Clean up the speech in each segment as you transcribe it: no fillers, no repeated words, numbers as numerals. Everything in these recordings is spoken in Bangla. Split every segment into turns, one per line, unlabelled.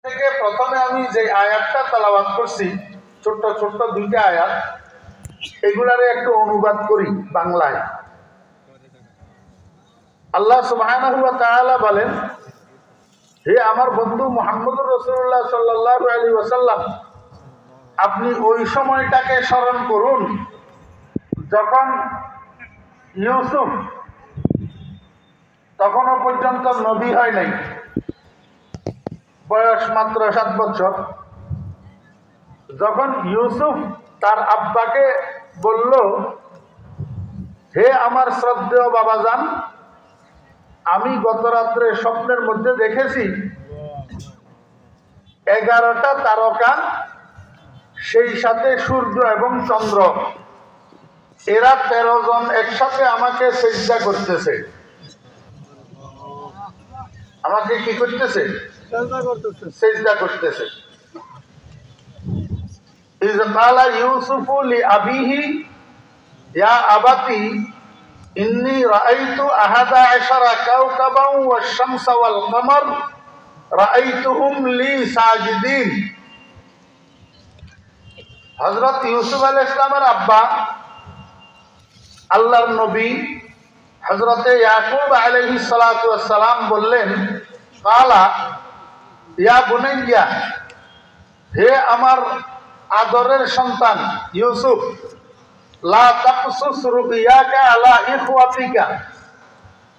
থেকে প্রথমে আমি যে আয়াতটা তেলাওয়াত করছি, ছোট্ট ছোট্ট দুইটা আয়াত, এগুলার একটু অনুবাদ করি বাংলায়। আল্লাহ সুবহানাহু ওয়া তাআলা বলেন, হে আমার বন্ধু মুহাম্মদুর রাসূলুল্লাহ সাল্লাল্লাহু আলাইহি ওয়াসাল্লাম, আপনি ওই সময়টাকে স্মরণ করুন যখন ইউসুফ তখনও পর্যন্ত নবী হয় নাই, বয়স মাত্র 7 বছর। যখন ইউসুফ তার আব্বাকে বলল, হে আমার শ্রদ্ধেয় বাবাজান, আমি গত রাত্রে স্বপ্নের মধ্যে দেখেছি 11টা তারকা, সেই সাথে সূর্য এবং চন্দ্র, এরা 13 জন একসাথে আমাকে সিজদা করতেছে। আমাকে কি করতেছে? সিজদা করতেছে। ইয ক্বালা ইউসুফু লিআবিহি ইয়া আবাতি ইন্নী রাআইতু আহাদা আশারা কাওকাবান ওয়াশ-শামসা ওয়াল কমর রাআইতুহুম লি সাজিদিন। হযরত ইউসুফ আলাইহিস সালামের আব্বা আল্লাহর নবী হযরতে ইয়াকুব আলাইহিস সালাতু ওয়াস সালাম বললেন, ক্বালা ইয়া বুনাইয়া, হে আমার আদরের সন্তান ইউসুফ, লা তাকসুস রুবিয়াকা আলা ইখওয়াতিকা,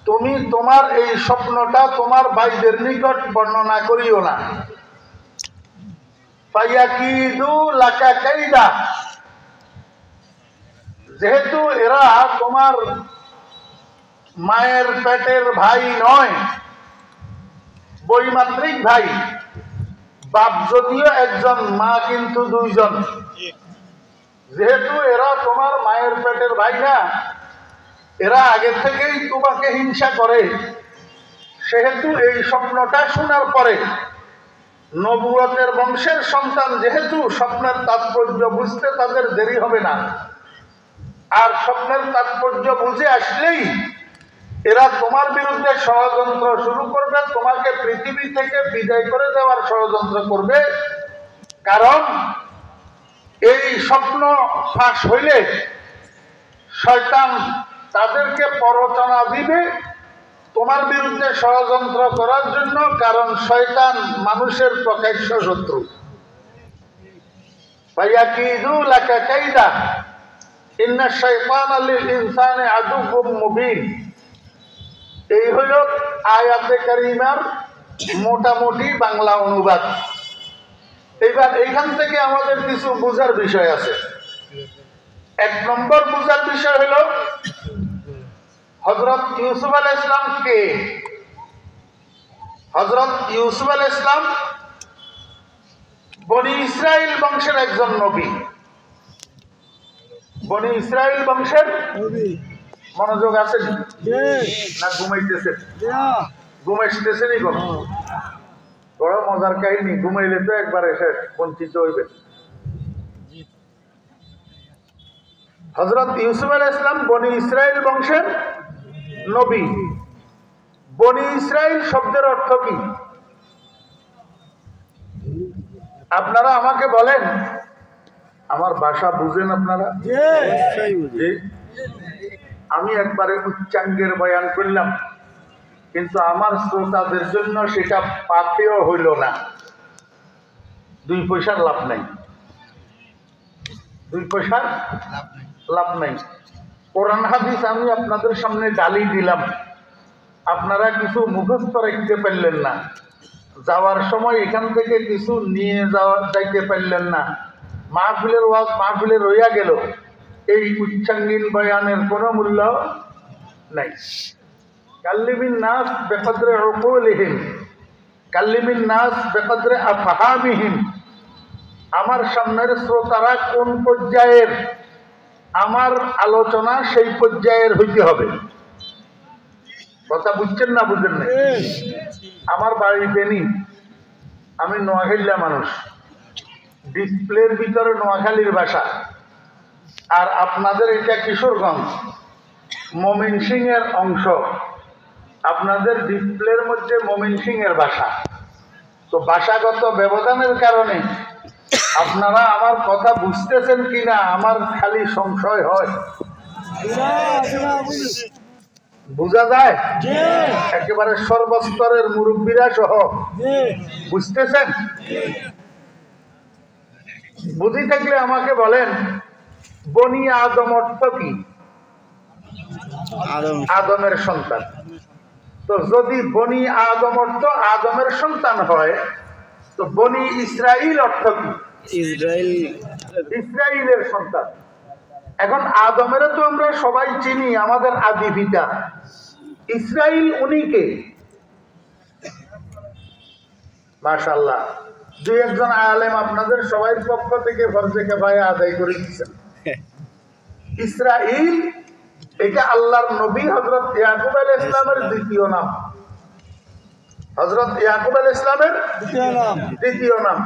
তুমি তোমার এই স্বপ্নটা তোমার ভাইদের নিকট বর্ণনা করিও না। ফায়াকিদু লাকা কাইদা, যেহেতু এরা তোমার মায়ের পেটের ভাই নয়, বৈমাত্রিক ভাই, বাপ যদিও একজন, মা কিন্তু দুইজন, যেহেতু এরা তোমার মায়ের পেটের ভাই না, এরা আগে থেকেই তোমাকে হিংসা করে, সেহেতু এই স্বপ্নটা শোনার পরে নবুয়তের বংশের সন্তান যেহেতু স্বপ্নের তাৎপর্য বুঝতে তাদের দেরি হবে না, আর স্বপ্নের তাৎপর্য বুঝে আসলেই এরা তোমার বিরুদ্ধে ষড়যন্ত্র শুরু করবে, তোমাকে পৃথিবী থেকে বিদায় করে দেওয়ার ষড়যন্ত্র করবে। কারণ এই স্বপ্ন ফাঁস হইলে শয়তান তাদেরকে প্ররোচনা দিবে তোমার বিরুদ্ধে ষড়যন্ত্র করার জন্য, কারণ শয়তান মানুষের প্রকাশ্য শত্রু। ফায়াকিদু লাকা কাইদা ইন্নাশ শাইতানা লিল ইনসানি আদুউম মুবিন। এই হল আয়াতে কারিমার মোটামুটি বাংলা অনুবাদ। এবার এইখান থেকে আমাদের কিছু বোঝার বিষয় আছে। 1 নম্বর বোঝার বিষয় হলো হযরত ইউসুফ আলাইহিস সালাম কে? হযরত ইউসুফ আলাইহিস সালাম বনি ইসরাইল বংশের একজন নবী। বনি ইসরাইল বংশের নবী। মনোযোগ আছে না ঘুমাইতেছেন? ঘুমাইতেছেনই কোন বড় মজার কাহিনী, ঘুমাইলে তো একবারে শেষ, বঞ্চিত হইবে। হযরত ইউসুফ আলাইহিস সালাম বনি ইসরাইল বংশের নবী। বনি ইসরাইল শব্দের অর্থ কি আপনারা আমাকে বলেন? আমার ভাষা বুঝেন আপনারা? আমি একবারে উচ্চাঙ্গের বয়ান করলাম, কিন্তু আমার শ্রোতাদের জন্য সেটা পাপেও হইল না। 2 পয়সার লাভ নাই, 2 পয়সার লাভ নাই। কোরআন হাদিস আমি আপনাদের সামনে ডালি দিলাম, আপনারা কিছু মুখস্থ রাখতে পারলেন না, যাওয়ার সময় এখান থেকে কিছু নিয়ে যাইতে পারলেন না, মাহফিলের ওয়াজ মাহফিলে রইয়া গেল, এই উচ্চাঙ্গীন বয়ানের কোনো মূল্য নাই। কাল্লিমিন নাস বিকদরে উকুলিহিম, কাল্লিমিন নাস বিকদরে আফহামিহিম। আমার সামনের শ্রোতারা কোন পর্যায়ের, আমার আলোচনা সেই পর্যায়ের হইতে হবে। কথা বুঝছেন না বুঝেন না? আমার বাড়ি ফেনী, আমি নোয়াখালীর মানুষ, ডিসপ্লের ভিতরে নোয়াখালীর ভাষা, আর আপনাদের এটা কিশোরগঞ্জ ময়মনসিংহের অংশ, আপনাদের ডিসপ্লের মধ্যে ময়মনসিংহের ভাষা। তো ভাষাগত ব্যবধানের কারণে আপনারা আমার কথা বুঝতেছেন কিনা আমার খালি সংশয় হয়। বুঝা যায়? একেবারে সর্বস্তরের মুরব্বীরা সহ বুঝতেছেন? বুঝি থাকলে আমাকে বলেন, বনি আদম অর্থ কি? আদমের সন্তান। তো যদি বনি আদম অর্থ আদমের সন্তান হয়, তো বনি ইসরাইল অর্থ কি? ইসরাইলের সন্তান। এখন আদমের তো আমরা সবাই চিনি, আমাদের আদি পিতা। ইসরাইল উনি কে? মাশাআল্লাহ, দুই একজন আলেম আপনাদের সবাই পক্ষ থেকে ফরজে কিফায়া আদায় করে দিচ্ছেন। ইসরাইল এটা আল্লাহর নবী হযরত ইয়াকুব আলাইহিস সালামের দ্বিতীয় নাম। হযরত ইয়াকুব আলাইহিস সালামের দ্বিতীয় নাম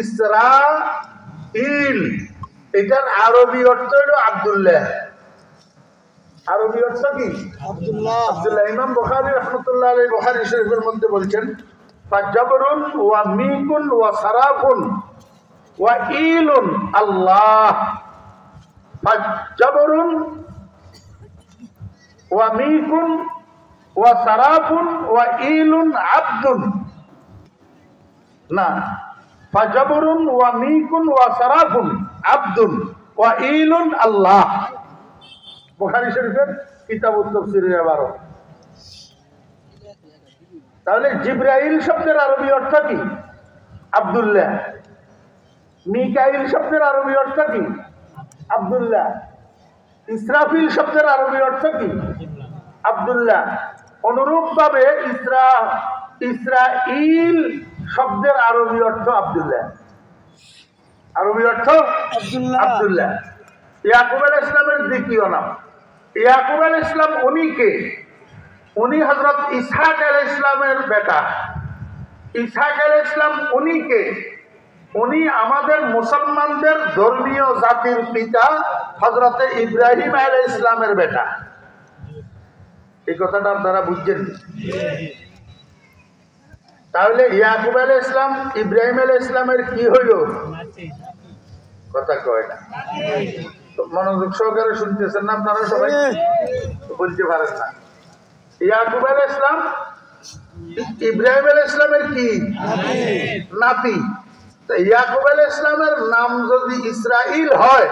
ইসরাইল। এটার আরবি অর্থ হলো আব্দুল্লাহ। আরবি অর্থ কি? আব্দুল্লাহ। আব্দুল্লাহ। ইমাম বুখারী রাহমাতুল্লাহ আলাইহি বুখারী শরীফের মধ্যে বলছেন, ফাজাবরুন ওয়া মিকুন ওয়া সারাফুন ওয়া ইলুন আল্লাহ। ফাজাবরুন ওয়া মিকুন ওয়া সারাফুন ওয়া ইলুন আব্দুন। না, ফাজাবরুন ওয়া মিকুন ওয়া সারাফুন আব্দুন ওয়া ইলুন আল্লাহ। বুখারী শরীফের কিতাবুত তাফসীরের ইবারত। তাহলে জিবরাইল শব্দের আরবি অর্থ কি? আব্দুল্লাহ। মিকাইল শব্দের আরবি অর্থ কি? আব্দুল্লাহ। ইসরাফিল শব্দের আরবি অর্থ কি? আব্দুল্লাহ। অনুরূপভাবে ইসরাইল শব্দের আরবি অর্থ আব্দুল্লাহ। আরবি অর্থ আব্দুল্লাহ। ইয়াকুব আলাইহিস সালামের দ্বিতীয় নাম। ইয়াকুব আলাইহিস সালাম উনি কে? উনি হযরত ইসহাক আলাইহিস সালামের বেটা। ইসহাক আলাইহিস সালাম উনি কে? উনি আমাদের মুসলমানদের ধর্মীয় জাতির পিতা হযরত ইব্রাহিম আলাইহিস সালামের বেটা। এই কথাটা আপনারা বুঝছেন? তাহলে ইয়াকুব আলাইহিস সালাম ইব্রাহিম আলাইহিস সালামের কি হইল? কথা কয় না। মনোযোগ সহকারে শুনতেছেন না আপনারা সবাই? বলতে পারেন না। ইয়াকুব আলাইহিস সালাম ইব্রাহিম আলাইহিস সালামের কি? নাতি। তো ইয়াকুব আলাইহিস সালামের নাম যদি ইসরাইল হয়,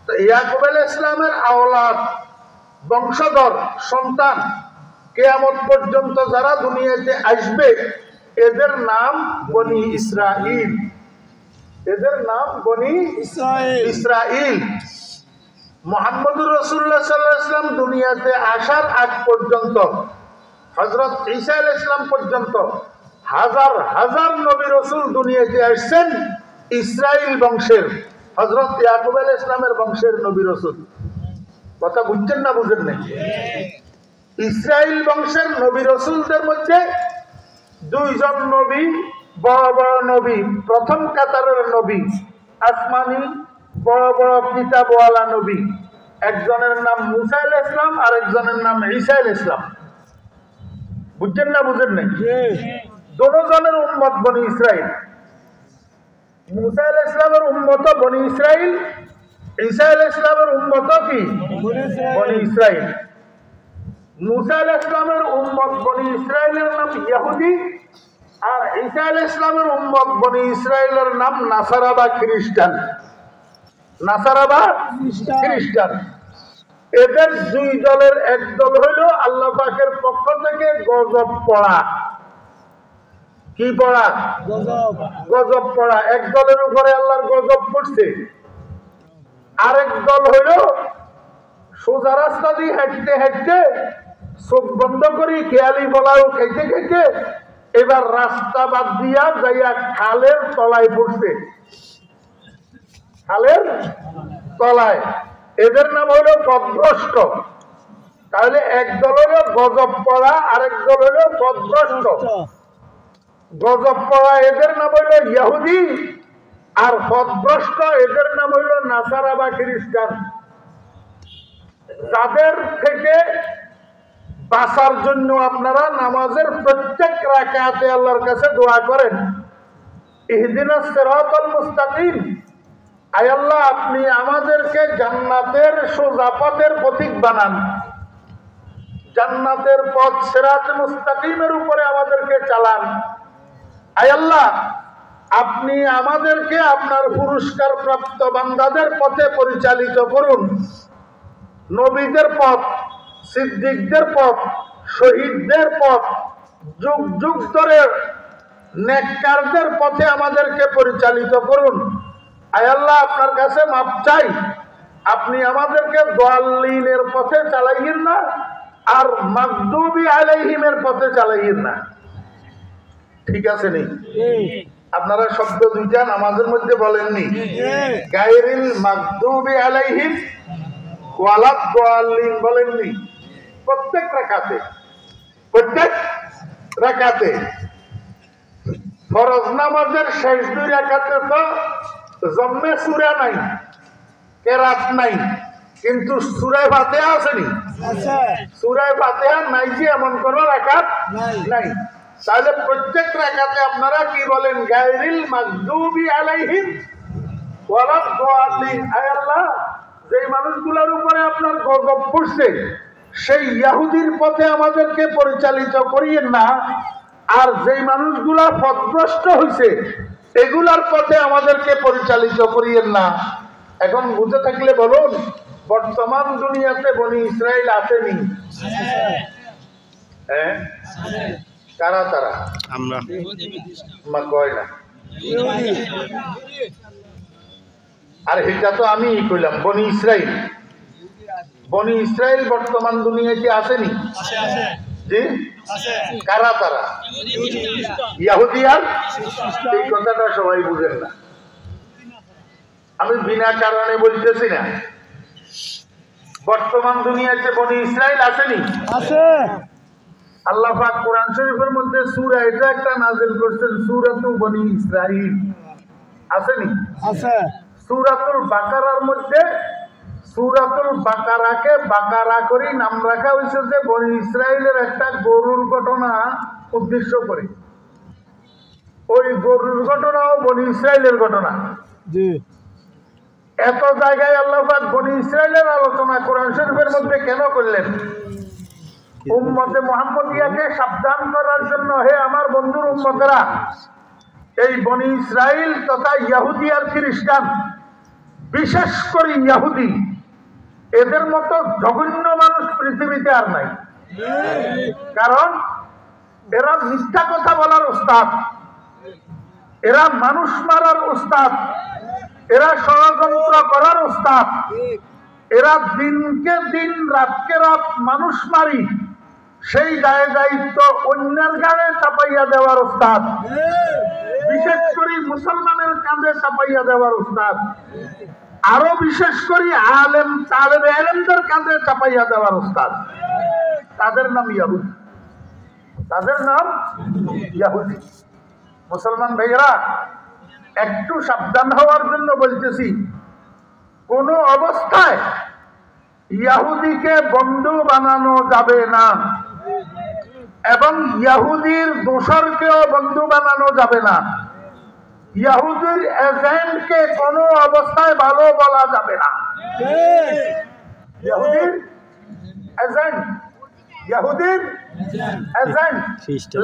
তো ইয়াকুব আলাইহিস সালামের আওলাদ, বংশধর, সন্তান কিয়ামত পর্যন্ত যারা দুনিয়াতে আসবে এদের নাম বনি ইসরাইল। এদের নাম বনি ইসরাইল। মুহাম্মদুর রাসূলুল্লাহ সাল্লাল্লাহু আলাইহি ওয়াসাল্লাম দুনিয়াতে আসার আগ পর্যন্ত, হযরত ঈসা আলাইহিস সালাম পর্যন্ত হাজার হাজার নবী রাসূল দুনিয়াতে আসছেন ইসরাইল বংশের, হযরত ইয়াকুব আলাইহিস সালামের বংশের নবী রাসূল। কথা বুঝছেন না বুঝেন না? ইসরাইল বংশের নবী রাসূলদের মধ্যে দুইজন নবী, বড় বড় নবী, প্রথম কাতারের নবী, আসমানি বড় বড় কিতাবওয়ালা নবী। একজনের নাম মুসা আলাইহিস সালাম আর একজনের নাম ঈসা আলাইহিস সালাম। বুঝছেন না বুঝেন না? দুজনের উম্মত বনি ইসরাইল। মুসা আলাইহিস সালামের উম্মত বনি ইসরাইল, ঈসা আলাইহিস সালামের উম্মত কি? বনি ইসরাইল। মুসা আলাইহিস সালামের উম্মত বনি ইসরাইলের নাম ইহুদি, আর ঈসা আলাইহিস সালামের উম্মত বনি ইসরাইলের নাম নাসারা বা খ্রিস্টান। নাসারা বা খ্রিস্টান। এদের দুই দলের এক দল হইল আল্লাহ পাকের পক্ষ থেকে গজব পড়া। কি পড়া? গজব পড়া। এক দলের উপরে আল্লাহর গজব পড়ছে। আরেক দল হইল সোজা রাস্তা দিয়ে হাঁটতে হাঁটতে, চোখ বন্ধ করি খেয়ালি বলাও খাইতে খাইতে এবার রাস্তা বাদ দিয়া যাইয়া খালের তলায় পড়ছে। খালের তলায়। এদের নাম হলো পথভ্রষ্ট। তাহলে এক দল হলো গজব পড়া, আরেক দল হলো পথভ্রষ্ট। গজব পড়া এদের নাম হইল ইহুদি, আর পথভ্রষ্ট এদের নাম হইল নাসারা বা খ্রিস্টান। যাদের থেকে বাঁচার জন্য আপনারা নামাজের প্রত্যেক রাকাতে আল্লাহর কাছে দোয়া করেন, ইহদিনাস সিরাতাল মুস্তাকিম, আয় আল্লাহ আপনি আমাদেরকে জান্নাতের সোজা পথের পথিক বানান, জান্নাতের পথ সিরাত মুস্তাকিমের উপরে আমাদেরকে চালান। আয় আল্লাহ আপনি আমাদেরকে আপনার পুরস্কার প্রাপ্ত বান্দাদের পথে পরিচালিত করুন, নবীদের পথ, সিদ্দিকদের পথ, শহীদদের পথ, যুগ যুগ ধরে নেককারদের পথে আমাদেরকে পরিচালিত করুন। আয় আল্লাহ আপনার কাছে মাপ চাই, আপনি আমাদেরকে দাল্লিনের পথে চালাইয়েন না, আর মাগদুবি আলাইহিমের পথে চালাইয়েন না। ঠিক আছে নি? আপনারা শব্দ দুইটা নামাজের মধ্যে বলেননি, গায়রিল মাগদুবি আলাইহিম ওয়ালাদ দাল্লিন বলেননি। প্রত্যেক রাকাতে ফরজ নামাজের শেষ 2 রাকাতে তো জম্মে সূরা নাই, কেরাত নাই, কিন্তু সূরা ফাতিহা আসেনি। সূরা ফাতিহা নাই যে এমন কোন রাকাত নাই। তাহলে প্রত্যেক রাকাতে আপনারা কি বলেন? গায়রিল মাগদুবি আলাইহিম ওয়ালাদ দাল্লিন। আয় আল্লাহ যেই মানুষগুলোর উপরে আপনার গজব পড়ছে সেই ইহুদির পথে আমাদেরকে পরিচালিত করিয়েন না, আর যেই মানুষগুলা পথভ্রষ্ট হয়েছে এগুলার পথে আমাদেরকে পরিচালিত করিয়েন না। এখন বুঝে থাকলে বলুন, বর্তমান দুনিয়াতে বনি ইসরাইল আসেনি? হ্যাঁ, কারা তারা? আমরা কয় না। আর এটা তো আমি কইলাম, বনি ইসরাইল বর্তমান দুনিয়াতে আসেনি? জি, কারা তারা? ইহুদি আর এই কথাটা সবাই বুঝেন না। আমি বিনা কারণে বলতেছি না। বর্তমান দুনিয়াতে বনি ইসরাইল আসেনি? আল্লাহ পাক কোরআন শরীফের মধ্যে সূরা এটা একটা নাযিল করেছেন, সূরাতু বনি ইসরাইল। আসেনি? সূরাতুল বাকারার মধ্যে সূরাতুল বাকারাকে বাকারা করে নাম রাখা হয়েছে যে বনি ইসরাইলের একটা গরুর ঘটনা উদ্দেশ্য করে। ওই গরুর ঘটনাও বনি ইসরাইলের ঘটনা। এত জায়গায় আল্লাহ পাক বনি ইসরাইলের আলোচনা কোরআন শরীফের মধ্যে কেন করলেন? উম্মতে মুহাম্মদিয়াকে সাবধান করার জন্য। হে আমার বন্ধুর উম্মতেরা, এই বনি ইসরাইল তথা ইহুদি আর খ্রিস্টান, বিশেষ করে ইহুদি, এদের মতো জঘন্য মানুষ পৃথিবীতে আর নাই। কারণ এরা মিথ্যা কথা বলার উস্তাদ, এরা মানুষ মারার উস্তাদ, এরা ষড়যন্ত্র করার উস্তাদ, এরা দিনকে দিন রাতকে রাত মানুষ মারি সেই দায় দায়িত্ব অন্যের গায়ে চাপাইয়া দেওয়ার উস্তাদ, বিশেষ করে মুসলমানের কাঁধে চাপাইয়া দেওয়ার উস্তাদ, আরো বিশেষ করে আলেমদের কাঁধে চাপাইয়া দেওয়ার উস্তাদ। তাদের নাম ইহুদি। তাদের নাম ইহুদি। মুসলমান ভাইয়েরা, একটু সাবধান হওয়ার জন্য বলতেছি, কোন অবস্থায় ইহুদিকে বন্ধু বানানো যাবে না, এবং ইহুদির দোসরকেও বন্ধু বানানো যাবে না। ইহুদির এজেন্টকে কোনো অবস্থায় ভালো বলা যাবে না। ইহুদির এজেন্ট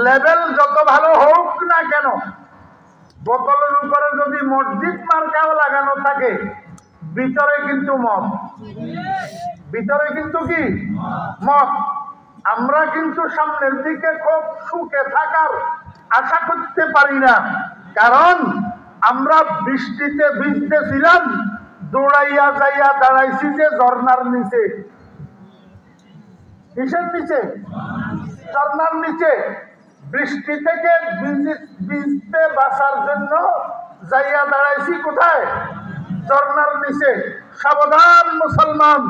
লেভেল যত ভালো হোক না কেন, বোতলের উপরে যদি মসজিদ মার্কাও লাগানো থাকে, ভিতরে কিন্তু মদ, ভিতরে কিন্তু কি মদ। আমরা কিন্তু সামনের দিকে খুব সুখে থাকার আশা করতে পারি না, কারণ আমরা বৃষ্টিতে ভিজতেছিলাম, দৌড়াইয়া যাইয়া দাঁড়াইছি যে ঝর্ণার নিচে। কিসের নিচে? ঝর্ণার নিচে। বৃষ্টি থেকে ভিজতে বাঁচার জন্য যাইয়া দাঁড়াইছি কোথায়? ঝর্ণার নিচে। সাবধান মুসলমান,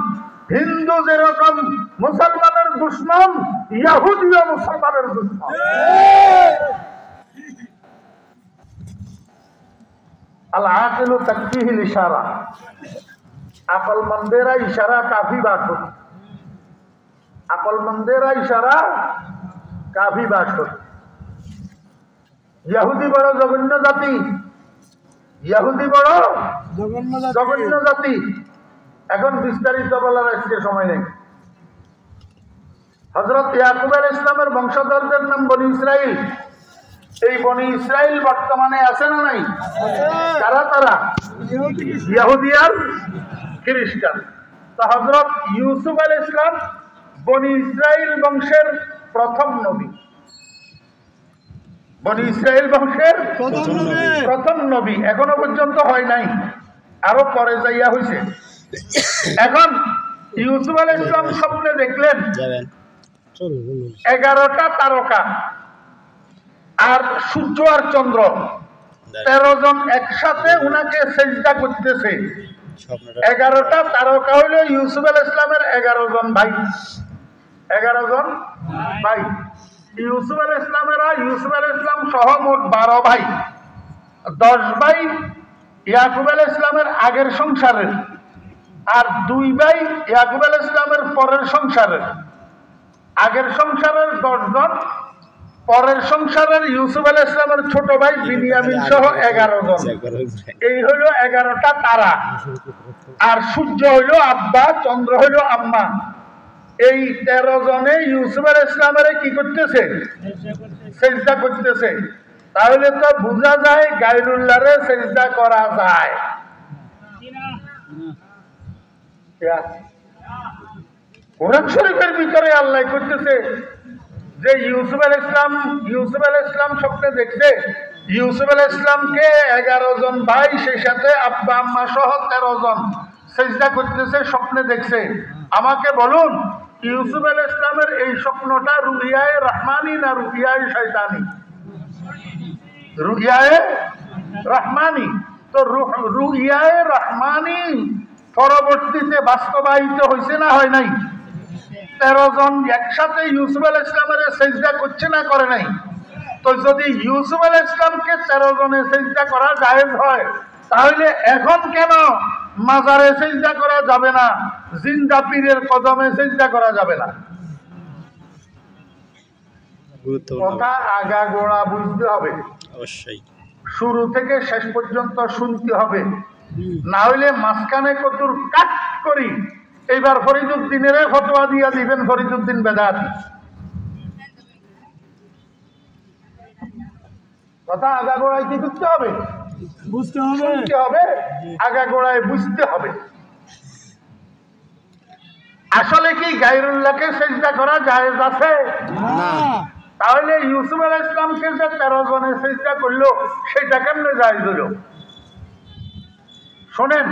হিন্দু যেরকম মুসলমানের দুশ্মন, ইহুদিও মুসলমানের দুশ্মন। আল আকিলু তাকফিহিল ইশারা, আকলমন্দেরা ইশারা কাফি বাত। আকলমন্দেরা ইশারা কাফি বাসর। ইহুদি বড় জঘন্য জাতি, ইহুদি বড় জঘন্য জাতি। এখন বিস্তারিত বলার আজকে সময় নেই। হযরত ইয়াকুব আলাইহিস সালামের বংশধরদের নাম বনি ইসরাইল। এই বনি ইসরাইল বর্তমানে আছে না নাই? কারা তারা? ইহুদি আর খ্রিস্টান। তো হযরত ইউসুফ আলাইহিস সালাম বনি ইসরাইল বংশের প্রথম নবী। বনি ইসরাইল বংশের প্রথম নবী। এখনো পর্যন্ত হয় নাই, আরো পরে যাইয়া হইছে। এখন ইউসুফ আলাইহিস সালাম স্বপ্নে দেখলেন 11টা তারকা আর সূর্য আর চন্দ্র 13 জন একসাথে উনাকে সেজদা করতেছে। 11টা তারকা হইল ইউসুফ আলাইহিস সালামের 11 জন ভাই। 11 জন ভাই। ইউসুফ আলাইহিস সালাম সহ মোট 12 ভাই। 10 ভাই ইয়াকুব আলাইহিস সালামের আগের সংসারের, আর 2 ভাই ইয়াকুব আলাইহিস সালামের পরের সংসারের। আগের সংসারের 10 জন, পরের সংসারের ইউসুফ আলাইহিস সালামের ছোট ভাই বিনিয়ামিন সহ 11 জন। এই হলো 11টা তারা। আর সূর্য হইল আব্বা, চন্দ্র হইল আম্মা। এই 13 জনে ইউসুফ আলাইহিস সালামের কি করতেছে? সেজদা করতেছে। তাহলে তো বোঝা যায় গায়রুল্লাহরে সেজদা করা যায়। কোরআন শরীফের ভিতরে আল্লাহ করতেছে যে ইউসুফ আলাইহিস সালাম স্বপ্নে দেখছে ইউসুফ আলাইহিস সালামকে 11 জন ভাই, সেই সাথে আব্বা আম্মা সহ 13 জন সেজদা করতেছে, স্বপ্নে দেখছে। আমাকে বলুন, ইউসুফ আলাইহিস সালামের এই স্বপ্নটা রুইয়ায়ে রহমানি না রুইয়ায়ে শয়তানি? রুইয়ায়ে রহমানি। তো রুইয়ায়ে রহমানি পরবর্তীতে বাস্তবায়িত হয়েছে না হয় নাই? 13 জন একসাথে ইউসুফ আলাইহিস সালামের সেজদা করছে না করে নাই? তো যদি ইউসুফ আলাইহিস সালামকে 13 জনে সেজদা করা জায়েজ হয়, তাহলে এখন কেন মাজারে সেজদা করা যাবে না, জিন্দা পীরের কদমে সেজদা করা যাবে না? কথা আগাগোড়া বুঝতে হবে, অবশ্যই শুরু থেকে শেষ পর্যন্ত শুনতে হবে। না হইলে মাঝখানে কতর কাট করি এইবার ফরিদুদ্দিনের ফতোয়া দিয়া দিবেন ফরিদুদ্দিন বেদাত। কথা আগাগোড়ায় কি বুঝতে হবে? বুঝতে হবে, আগাগোড়ায় বুঝতে হবে। আসলে কি গায়রুল্লাহকে সেজদা করা জায়েজ আছে? না। তাহলে ইউসুফ আলাইহিস সালামকে যে 13 জনে সেজদা করলো, সেটা কেমনে জায়েজ হলো? শোনেন,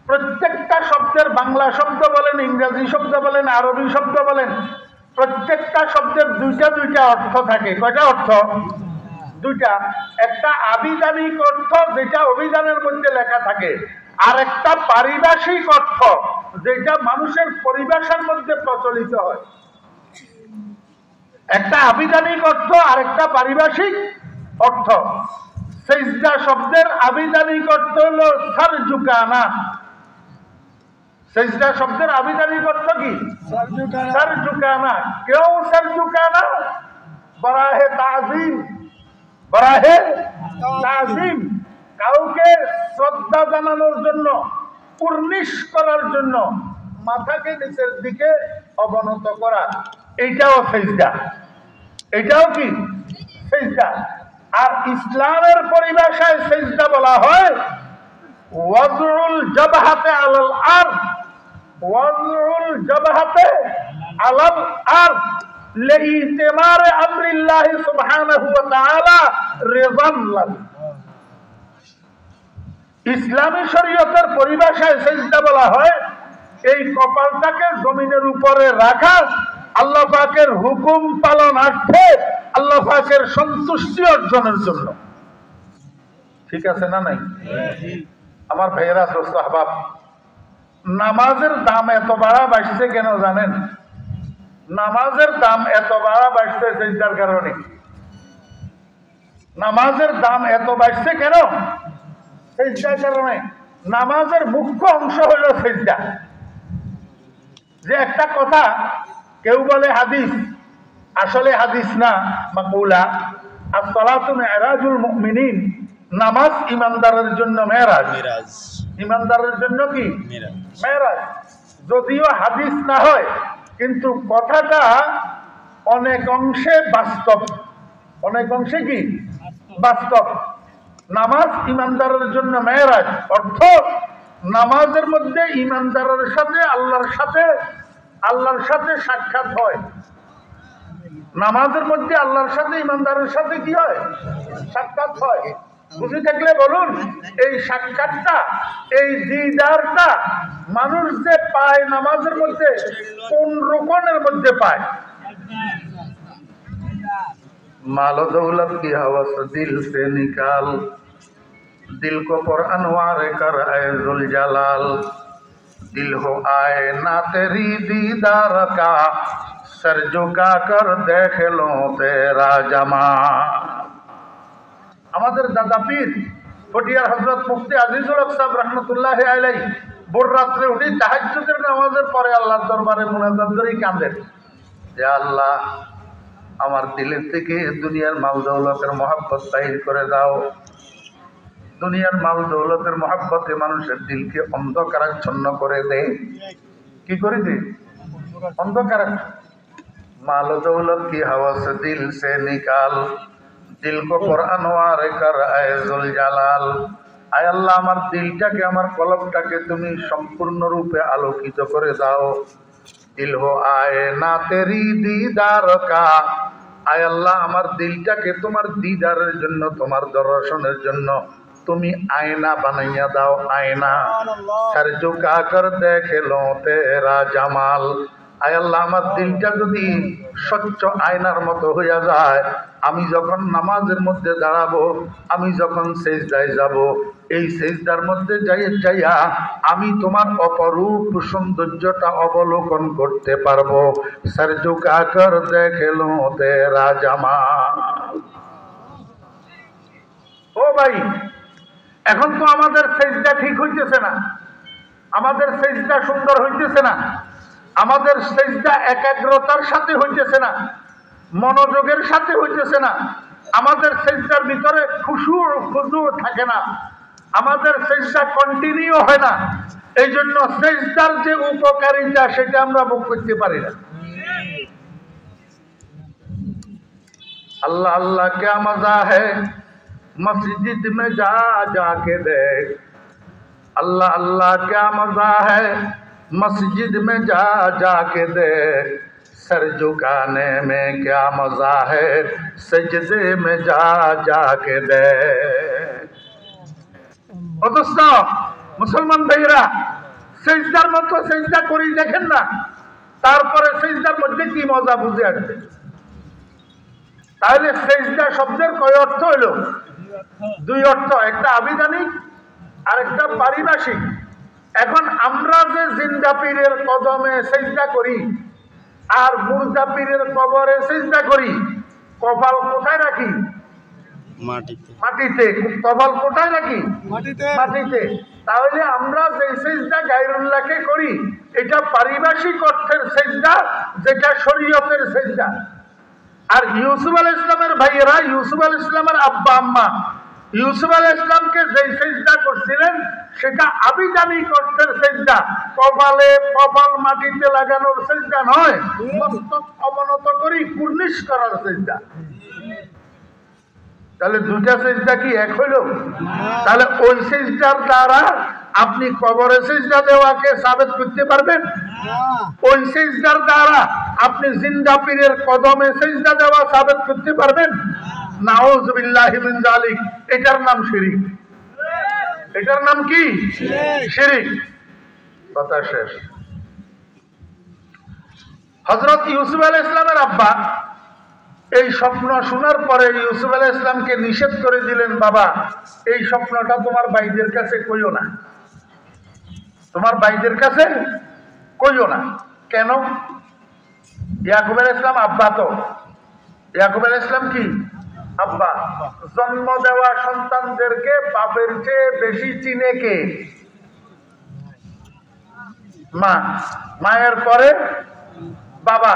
প্রত্যেকটা শব্দের বাংলা শব্দ বলেন, ইংরেজি শব্দ বলেন, আরবি শব্দ বলেন, প্রত্যেকটা শব্দের দুইটা অর্থ থাকে। কয়টা অর্থ? দুইটা। একটা আবিধানিক অর্থ, যেটা অভিধানের মধ্যে লেখা থাকে, আর একটা পারিভাষিক অর্থ, যেটা মানুষের পরিভাষার মধ্যে প্রচলিত হয়। একটা আবিধানিক অর্থ আর একটা পারিভাষিক অর্থ। সেজদা শব্দের আবিধানিক অর্থ হলো সারজুকানা। সেজদা শব্দের আবিধানিক অর্থ কি? সারজুকানা। কেউ সারজুকানা বরাহে তাজিম, বরাহে তাজিম, কাউকে শ্রদ্ধা জানানোর জন্য, কুর্নিশ করার জন্য মাথাকে নিচের দিকে অবনত করা, এইটাও সেজদা। এটাও কি? সেজদা। আর ইসলামের পরিভাষায় সেজদা বলা হয় ওয়াজউল জাবহাতে আলাল আরদ, ওয়াজউল জাবহাতে আলাল আরদ লিইতিমার আমরিল্লাহ সুবহানাহু ওয়া তাআলা রিযান লাহু। ইসলামী শরীয়তের পরিভাষায় সেজদা বলা হয় এই কপালটাকে জমিনের উপরে রাখা, আল্লাহ পাকের হুকুম পালনার্থে, আল্লাহ পাকের সন্তুষ্টি অর্জনের জন্য। ঠিক আছে না নাই? আমার ভাইয়েরা, দোস্ত আহবাব, নামাজের দাম এত বাড়া বাড়ছে কেন জানেন? নামাজের দাম এত বাড়া বাড়ছে সেজদার কারণে। নামাজের দাম এত বাড়ছে কেন? সেজদার কারণে। নামাজের মুখ্য অংশ হলো সেজদা। যে একটা কথা কেউ বলে হাদিস, আসলে হাদিস না, মাকুলা। as-salatu mi'rajul mu'minin, নামাজ ইমানদারের জন্য মেরাজ। ইমানদারের জন্য কি মেরাজ। যদিও হাদিস না হয়, কিন্তু কথাটা অনেক অংশে বাস্তব, অনেক অংশে কি বাস্তব। নামাজ ইমানদারের জন্য মেরাজ, অর্থ নামাজের মধ্যে ইমানদারের সাথে আল্লাহর সাথে সাক্ষাৎ হয়। নামাজের মধ্যে আল্লাহর সাথে ইমানদারের সাথে কি হয়? সাক্ষাৎ হয়। বুঝে থাকলে বলুন, এই সাক্ষাৎটা, এই দিদারটা মানুষ যে পায় নামাজের মধ্যে, কোন রকমের মধ্যে পায়? माल दौलत की हवस दिल से निकाल, दिल को पर अनवार कर ऐ जुल जलाल, दिल हो आए ना तेरी दीदार का, सर झुका कर देख लो तेरा जमाल। আমাদের দাদা পীর ফটিয়ার হযরত মুফতি আজিজুল হক সাহেব রহমাতুল্লাহি আলাইহি ভোর রাত্রে উঠে তাহাজ্জুদের নামাজের পরে আল্লাহর দরবারে মুনাজাত করে কাঁদেন, হে আল্লাহ, আমার দিলের থেকে দুনিয়ার মাল দৌলতের মহব্বত বাহির করে দাও। দুনিয়ার মাল দৌলতের মহব্বতে মানুষের দিলকে অন্ধকারাচ্ছন্ন করে দেয়। কি করে দে? অন্ধকার। মাল দৌলত কি হওয়াস দিল সে নিকাল, দিল কো পর আনোয়ার কর আয় জুল জালাল। আয় আল্লাহ, আমার দিলটাকে, আমার কলবটাকে তুমি সম্পূর্ণ রূপে আলোকিত করে দাও। দিল হো আয় না তেরি দিদার কা, আয় আল্লাহ, আমার দিলটাকে তোমার দিদারের জন্য, তোমার দর্শনের জন্য তুমি আয়না বানাইয়া দাও। আয়না সর ঝুকা কর দেখে লো তেরা জামাল। আয় আল্লাহ, আমার দিলটা যদি স্বচ্ছ আয়নার মতো হইয়া যায়, আমি যখন নামাজের মধ্যে দাঁড়াবো, আমি যখন সেজদায় যাব, এই সেজদার মধ্যে যাইয়া আমি তোমার অপরূপ সৌন্দর্যটা অবলোকন করতে পারবো। সর ঝুকা কর দেখে লো তেরা জামাল। ও ভাই, এখন তো আমাদের সেজদা ঠিক হইতেছে না, আমাদের সেজদা সুন্দর হইতেছে না, আমাদের সেজদা একাগ্রতার সাথে হইতেছে না, মনোযোগের সাথে হইতেছে না, আমাদের সেজদার ভিতরে খুশু থাকে না, আমাদের সেজদা কন্টিনিউ হয় না। এই জন্য সেজদার যে উপকারিতা সেটা আমরা ভোগ করতে পারি না। अल्लाह अल्लाह क्या मजा है मस्जिद में जा जाके देख, अल्लाह अल्लाह क्या मजा है मस्जिद में जा जाके देख, सर झुकाने में क्या मजा है सजदे में जा जाके देख। অথচ মুসলমান ভাইরা সেজদার মতো সেজদা করি দেখেন না, তারপরে সেজদার মধ্যে কি মজা বুঝে আসবে? তাহলে সেজদা শব্দের কয় অর্থ হইল? দুই অর্থ, একটা আবিধানিক আর একটা পারিভাষিক। এখন আমরা যে জিন্দা পীরের কদমে সেজদা করি আর মুর্দা পীরের কবরে সেজদা করি, কপাল কোথায় রাখি? মাটিতে। কপাল কোথায় রাখি? মাটিতে। তাহলে আমরা যে সেজদা গায়রুল্লাহকে করি, এটা পারিভাষিক অর্থের সেজদা, যেটা শরীয়তের সেজদা। আর ইউসুফ আলাইহিস ইসলামের ভাইয়েরা, ইউসুফ আলাইহিস ইসলামের আব্বা আম্মা ইউসুফ আলাইহিস ইসলামকে যে সেজদা করছিলেন, সেটা আবিধানিক অর্থের সেজদা, কপাল মাটিতে লাগানোর সেজদা নয়, মস্তক অবনত করি কুর্নিশ করার সেজদা। তাহলে দুটা সেজদা কি এক হইল? তাহলে ওই সেজদার দ্বারা আপনি কবরে সেজদা দেওয়াকে সাবেত করতে পারবেন? ওই সেজদার দ্বারা আপনি জিন্দা পীরের কদমে সেজদা দেওয়া সাবেত করতে পারবেন? নাউযুবিল্লাহি মিন যালিক। এটার নাম শিরক। এটার নাম কি? শিরক। কথা শেষ। হযরত ইউসুফ আলাইহিস সালামের আব্বা এই স্বপ্ন শোনার পরে ইউসুফ আলাইহিস সালামকে নিষেধ করে দিলেন, বাবা, এই স্বপ্নটা তোমার ভাইদের কাছে কইও না, তোমার ভাইদের কাছে কইও না। কেন? ইয়াকুব আলাইহিস সালাম আব্বা, তো ইয়াকুব আলাইহিস সালাম কি আব্বা। জন্ম দেওয়া সন্তানদেরকে বাপের চেয়ে বেশি চিনে কে? মা। মায়ের পরে বাবা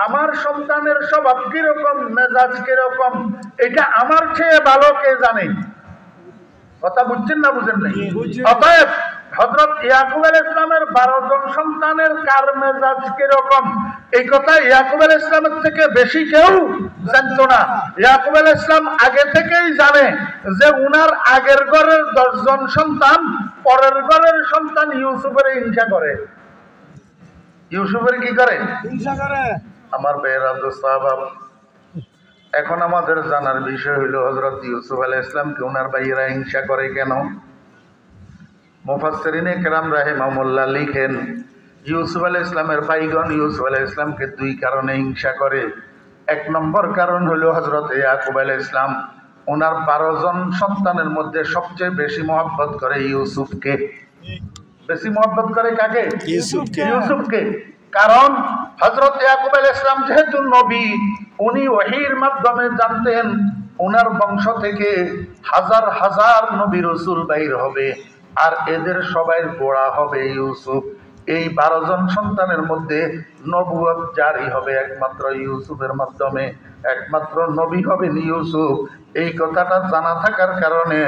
আমার সন্তানের স্বভাব কিরকম, মেজাজ কিরকম, এটা আমার চেয়ে ভালো কে জানে। কথা বুঝছেন না বুঝেন নাই? অতএব হযরত ইয়াকুব আলাইহিস সালামের 12 জন সন্তানের কার মেজাজ কিরকম, এই কথা ইয়াকুব আলাইহিস সালামের থেকে বেশি কেউ জানতো না। ইয়াকুব আলাইহিস সালাম আগে থেকেই জানে যে উনার আগের ঘরের 10 জন সন্তান পরের ঘরের সন্তান ইউসুফের হিংসা করে। ইউসুফের কি করে? হিংসা করে। আমার বেহরা দোস্ত আহবাব, এখন আমাদের জানার বিষয় হইল হযরত ইউসুফ আলাইহিস সালামকে ওনার ভাইয়েরা হিংসা করে কেন? মুফাসসিরিনে কেরাম রাহিমাহুল্লাহ লিখেন, ইউসুফ আলাইহিস সালামের ভাইগণ ইউসুফ আলাইহিস সালামকে দুই কারণে হিংসা করে। এক নম্বর কারণ হলো হযরত ইয়াকুব আলাইহিস সালাম ওনার 12 জন সন্তানের মধ্যে সবচেয়ে বেশি মহব্বত করে ইউসুফকে। বেশি মহব্বত করে কাকে? ইউসুফকে। কারণ হযরত ইয়াকুব আলাইহিস সালাম যেহেতু নবী, উনি ওহীর মাধ্যমে জানতেন ওনার বংশ থেকে হাজার হাজার নবী রাসূল বাইর হবে, আর এদের সবাই গোড়া হবে ইউসুফ। এই 12 জন সন্তানের মধ্যে নবুয়ত জারি হবে একমাত্র ইউসুফের মাধ্যমে, একমাত্র নবী হবেন ইউসুফ। এই কথাটা জানা থাকার কারণে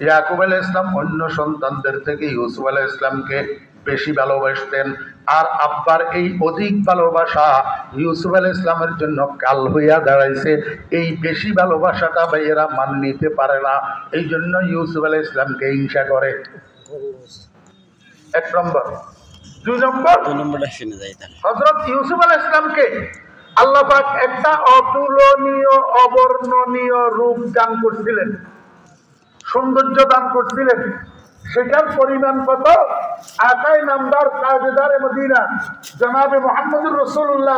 ইয়াকুব আলাইহিস সালাম অন্য সন্তানদের থেকে ইউসুফ আলাইহিস সালামকে বেশি ভালোবাসতেন। আর আব্বার এই অধিক ভালোবাসা ইউসুফ আলাইহিস সালামের জন্য কাল হইয়া দাঁড়াইছে। এই বেশি ভালোবাসাটা ভাইয়েরা মান নিতে পারে না, এই জন্য ইউসুফ আলাইহিস সালামকে হিংসা করে। এক নম্বর। দুই নম্বর, হযরত ইউসুফ আলাইহিস সালামকে আল্লাহ পাক একটা অতুলনীয় অবর্ণনীয় রূপ দান করছিলেন, সৌন্দর্য দান করছিলেন। সেটার পরিমাণ কত? আকাই নামদার তাজদারে মদিনা জনাবে মুহাম্মদুর রাসূলুল্লাহ